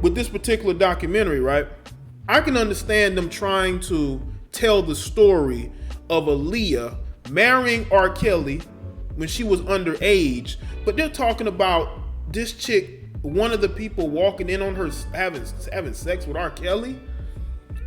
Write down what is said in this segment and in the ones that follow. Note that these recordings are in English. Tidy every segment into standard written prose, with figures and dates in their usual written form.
with this particular documentary, right? I can understand them trying to tell the story of Aaliyah marrying R. Kelly when she was underage, but they're talking about this chick, one of the people walking in on her having sex with R. Kelly.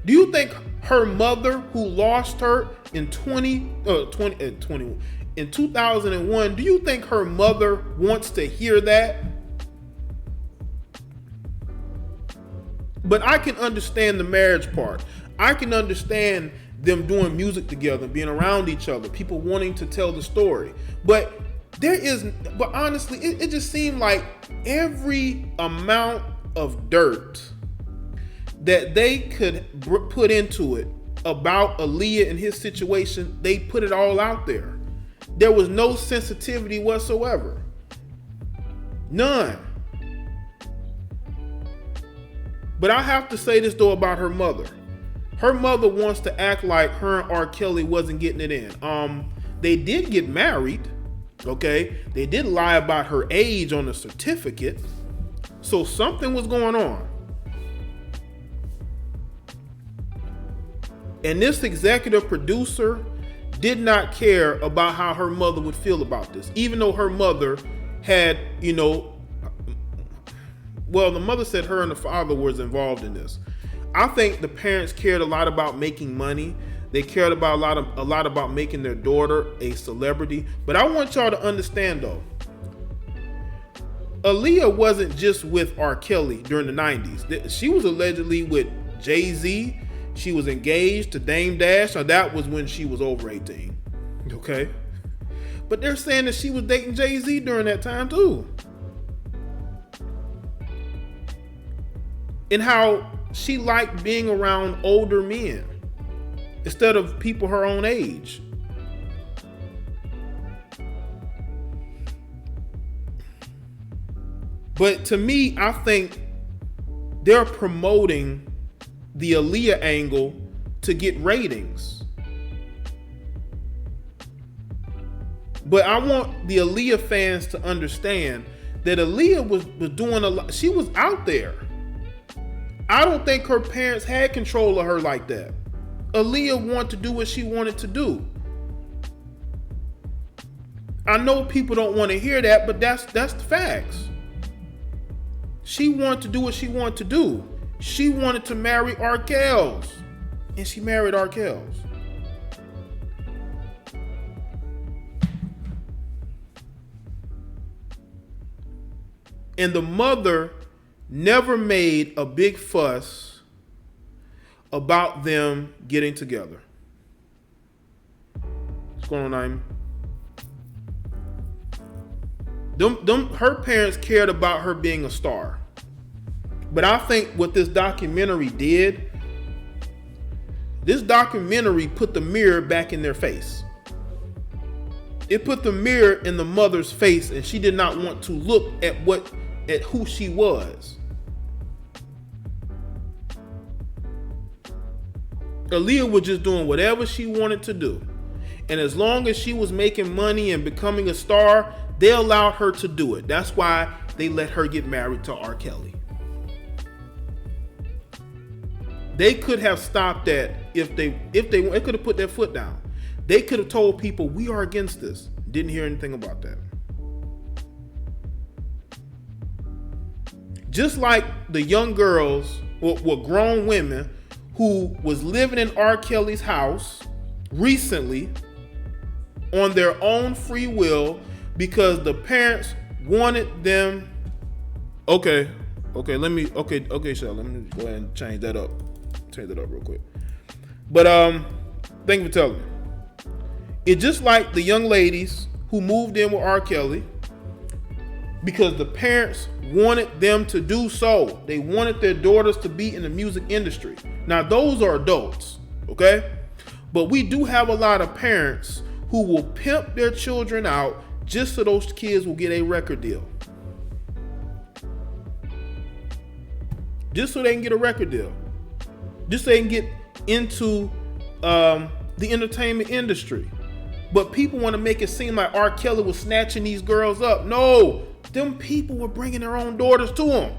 Do you think her mother, who lost her in 2001, do you think her mother wants to hear that? But I can understand the marriage part. I can understand them doing music together, being around each other, people wanting to tell the story. But honestly, it just seemed like every amount of dirt that they could put into it about Aaliyah and his situation, they put it all out there. There was no sensitivity whatsoever. None. But I have to say this though about her mother. Her mother wants to act like her and R. Kelly wasn't getting it in. They did get married, okay? They did lie about her age on the certificate. So something was going on. And this executive producer did not care about how her mother would feel about this, even though her mother had, well, the mother said her and the father was involved in this. I think the parents cared a lot about making money. They cared about a lot about making their daughter a celebrity. But I want y'all to understand though, Aaliyah wasn't just with R. Kelly during the 90s. She was allegedly with Jay-Z. She was engaged to Dame Dash. Now that was when she was over 18. Okay. But they're saying that she was dating Jay-Z during that time too. And how she liked being around older men instead of people her own age. But to me, I think they're promoting the Aaliyah angle to get ratings. But I want the Aaliyah fans to understand that Aaliyah was doing a lot. She was out there. I don't think her parents had control of her like that. Aaliyah wanted to do what she wanted to do. I know people don't want to hear that, but that's the facts. She wanted to do what she wanted to do. She wanted to marry R.Kelly, and she married R.Kelly. And the mother never made a big fuss about them getting together. What's going on, Naima? Her parents cared about her being a star. But I think what this documentary did, this documentary put the mirror back in their face. It put the mirror in the mother's face, and she did not want to look at who she was. Aaliyah was just doing whatever she wanted to do. And as long as she was making money and becoming a star, they allowed her to do it. That's why they let her get married to R. Kelly. They could have stopped that if they could have put their foot down. They could have told people, we are against this. Didn't hear anything about that. Just like the young girls were grown women who was living in R. Kelly's house recently on their own free will because the parents wanted them. Okay, Shell, let me go ahead and change that up real quick. But thank you for telling me. It's just like the young ladies who moved in with R. Kelly because the parents wanted them to do so. They wanted their daughters to be in the music industry. Now, those are adults, okay? But we do have a lot of parents who will pimp their children out just so those kids will get a record deal. Just so they can get a record deal. Just so they can get into the entertainment industry. But people want to make it seem like R. Kelly was snatching these girls up. No, them people were bringing their own daughters to him.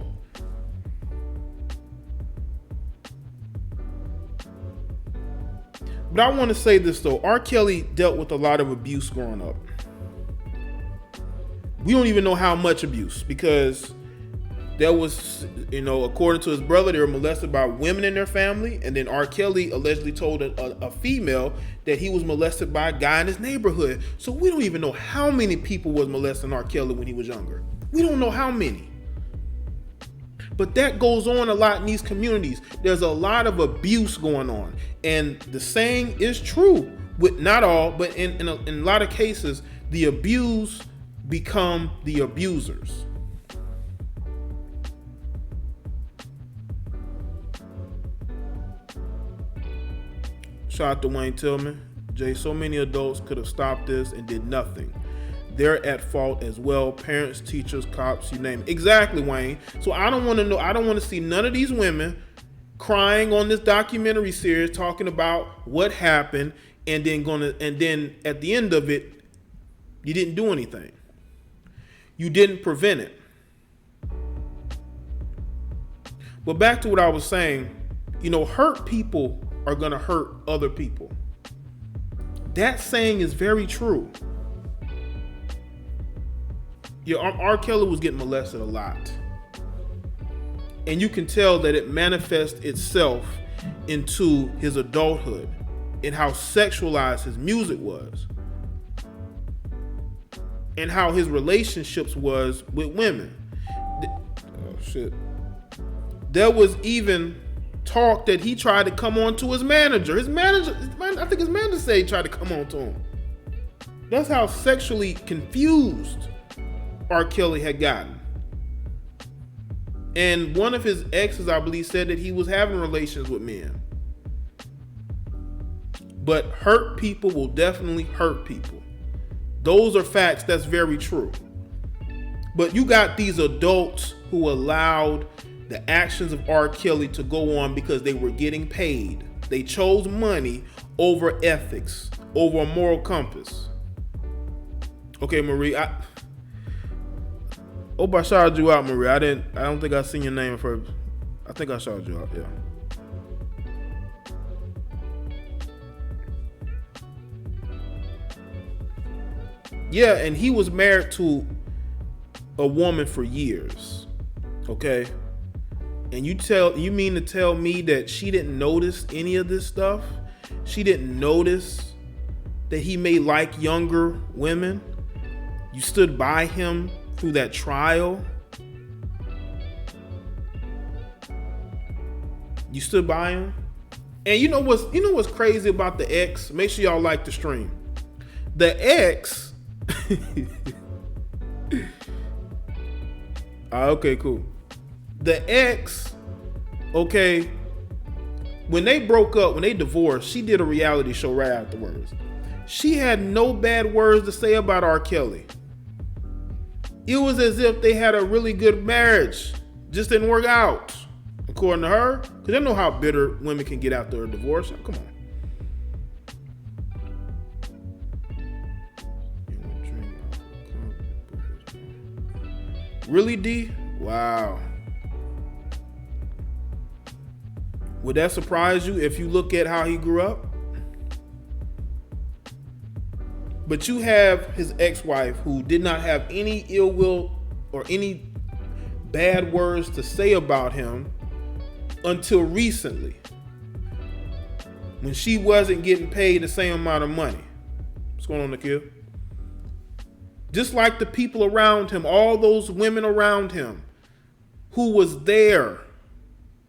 But I want to say this though. R. Kelly dealt with a lot of abuse growing up. We don't even know how much abuse, because there was, according to his brother, they were molested by women in their family. And then R. Kelly allegedly told a female that he was molested by a guy in his neighborhood. So we don't even know how many people was molesting R. Kelly when he was younger. We don't know how many. But that goes on a lot in these communities. There's a lot of abuse going on. And the saying is true, with not all, but in a lot of cases, the abused become the abusers. Shout out to Wayne Tillman. Jay, so many adults could have stopped this and did nothing. They're at fault as well. Parents, teachers, cops, you name it. Exactly, Wayne. So I don't want to know. I don't want to see none of these women crying on this documentary series talking about what happened, and then at the end of it, you didn't do anything. You didn't prevent it. But back to what I was saying, hurt people are gonna hurt other people. That saying is very true. R. Kelly was getting molested a lot. And you can tell that it manifests itself into his adulthood and how sexualized his music was. And how his relationships was with women. Oh shit. There was even talk that he tried to come on to his manager. I think his manager said he tried to come on to him. That's how sexually confused R. Kelly had gotten. And one of his exes, I believe, said that he was having relations with men. But hurt people will definitely hurt people. Those are facts. That's very true. But you got these adults who allowed the actions of R. Kelly to go on because they were getting paid. They chose money over ethics, over a moral compass. Okay, Marie, I shouted you out, Marie. I don't think I seen your name first. I think I shouted you out, yeah. Yeah, and he was married to a woman for years. Okay? And you mean to tell me that she didn't notice any of this stuff? She didn't notice that he may like younger women? You stood by him through that trial? You stood by him? And you know what's crazy about the ex? Make sure y'all like the stream. The ex okay, cool. The ex, okay, when they broke up, when they divorced, she did a reality show right afterwards. She had no bad words to say about R. Kelly. It was as if they had a really good marriage. Just didn't work out, according to her. Because I know how bitter women can get after a divorce. Come on. Really, D? Wow. Would that surprise you if you look at how he grew up? But you have his ex-wife who did not have any ill will or any bad words to say about him until recently, when she wasn't getting paid the same amount of money. What's going on, Nikhil? Just like the people around him, all those women around him who was there,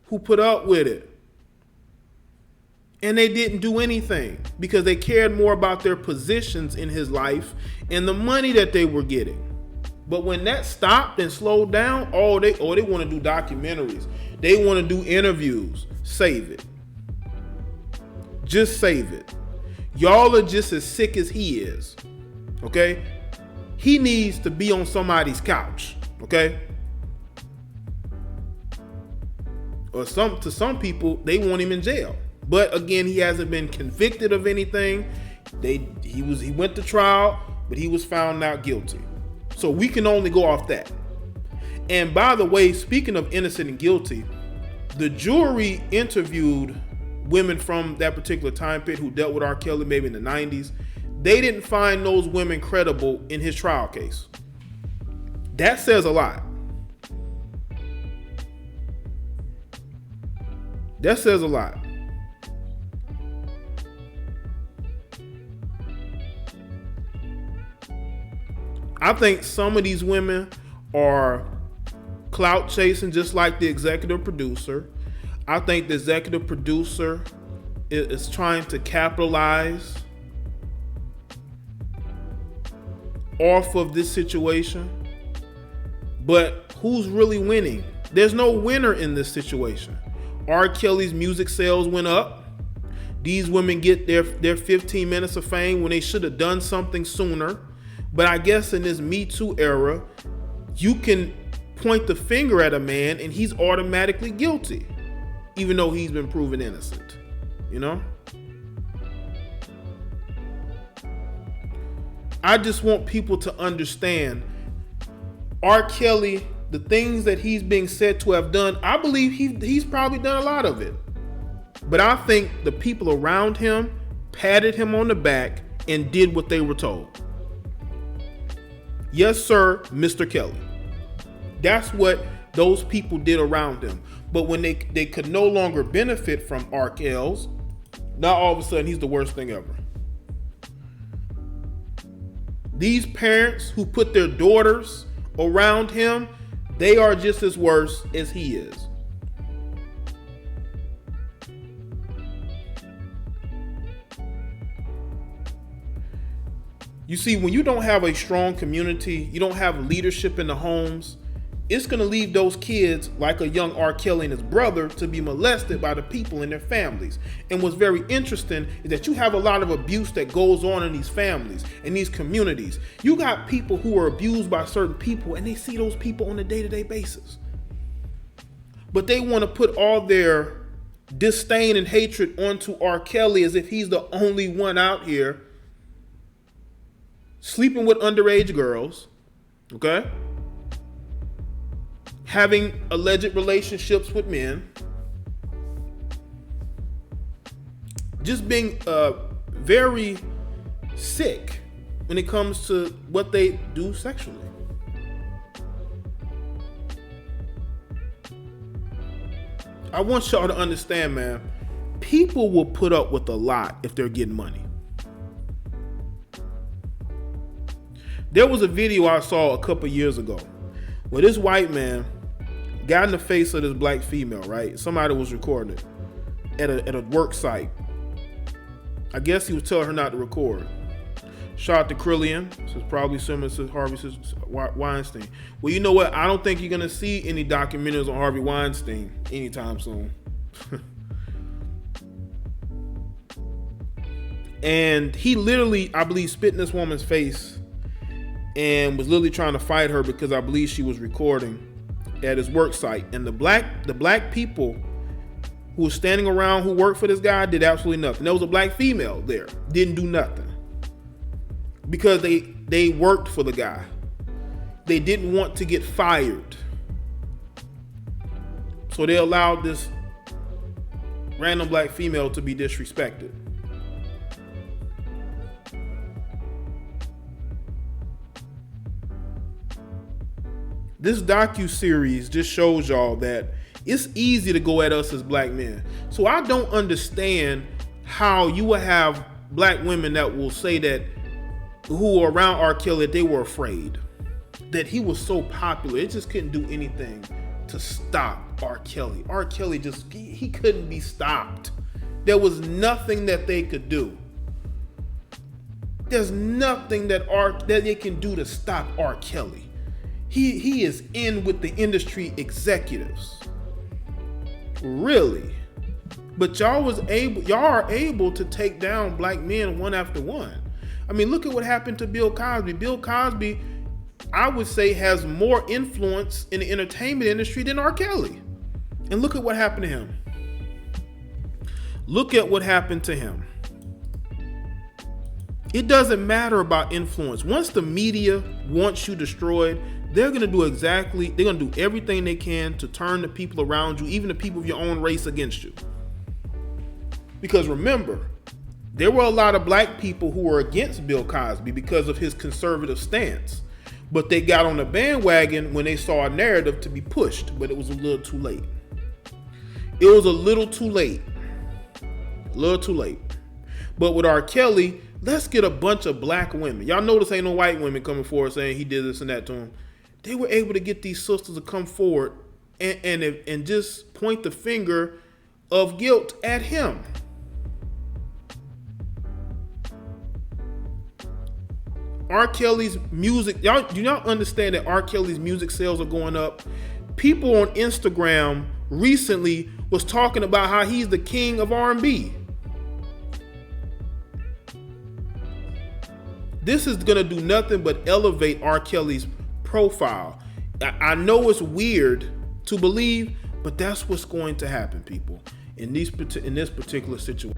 who put up with it. And they didn't do anything because they cared more about their positions in his life and the money that they were getting. But when that stopped and slowed down, they want to do documentaries. They want to do interviews. Save it. Just save it. Y'all are just as sick as he is. Okay? He needs to be on somebody's couch. Okay? Or to some people, they want him in jail. But again, he hasn't been convicted of anything. He went to trial, but he was found not guilty. So we can only go off that. And by the way, speaking of innocent and guilty, the jury interviewed women from that particular time period who dealt with R. Kelly maybe in the 90s, they didn't find those women credible in his trial case. That says a lot. That says a lot. I think some of these women are clout chasing, just like the executive producer. I think the executive producer is trying to capitalize off of this situation. But who's really winning? There's no winner in this situation. R. Kelly's music sales went up. These women get their 15 minutes of fame when they should have done something sooner. But I guess in this Me Too era, you can point the finger at a man and he's automatically guilty, even though he's been proven innocent, you know? I just want people to understand R. Kelly, the things that he's being said to have done, I believe he's probably done a lot of it. But I think the people around him patted him on the back and did what they were told. Yes, sir, Mr. Kelly. That's what those people did around him. But when they could no longer benefit from R.Kelly's, now all of a sudden he's the worst thing ever. These parents who put their daughters around him, they are just as worse as he is. You see, when you don't have a strong community, you don't have leadership in the homes, it's going to leave those kids like a young R. Kelly and his brother to be molested by the people in their families. And what's very interesting is that you have a lot of abuse that goes on in these families, in these communities. You got people who are abused by certain people and they see those people on a day-to-day basis. But they want to put all their disdain and hatred onto R. Kelly as if he's the only one out here sleeping with underage girls, okay? Having alleged relationships with men. Just being very sick when it comes to what they do sexually. I want y'all to understand, man, people will put up with a lot if they're getting money. There was a video I saw a couple years ago where this white man got in the face of this black female, right? Somebody was recording it at a work site. I guess he was telling her not to record. Shot to Kardashian. This is probably similar to Harvey Weinstein. Well, you know what? I don't think you're going to see any documentaries on Harvey Weinstein anytime soon. And he literally, I believe, spit in this woman's face and was literally trying to fight her because I believe she was recording at his work site. And the black people who was standing around who worked for this guy did absolutely nothing. There was a black female there, didn't do nothing. Because they worked for the guy. They didn't want to get fired. So they allowed this random black female to be disrespected. This docuseries just shows y'all that it's easy to go at us as black men. So I don't understand how you will have black women that will say that who are around R. Kelly, they were afraid that he was so popular. It just couldn't do anything to stop R. Kelly. R. Kelly just, he couldn't be stopped. There was nothing that they could do. There's nothing that they can do to stop R. Kelly. He is in with the industry executives. Really. But y'all are able to take down black men one after one. I mean, look at what happened to Bill Cosby. Bill Cosby, I would say, has more influence in the entertainment industry than R. Kelly. And look at what happened to him. Look at what happened to him. It doesn't matter about influence. Once the media wants you destroyed, they're going to do everything they can to turn the people around you, even the people of your own race, against you. Because remember, there were a lot of black people who were against Bill Cosby because of his conservative stance. But they got on the bandwagon when they saw a narrative to be pushed, but it was a little too late. It was a little too late. A little too late. But with R. Kelly, let's get a bunch of black women. Y'all notice ain't no white women coming forward saying he did this and that to him. They were able to get these sisters to come forward and just point the finger of guilt at him. R. Kelly's music, y'all do y'all understand that R. Kelly's music sales are going up? People on Instagram recently was talking about how he's the king of R&B. This is gonna do nothing but elevate R. Kelly's profile. I know it's weird to believe, but that's what's going to happen, people, in this particular situation.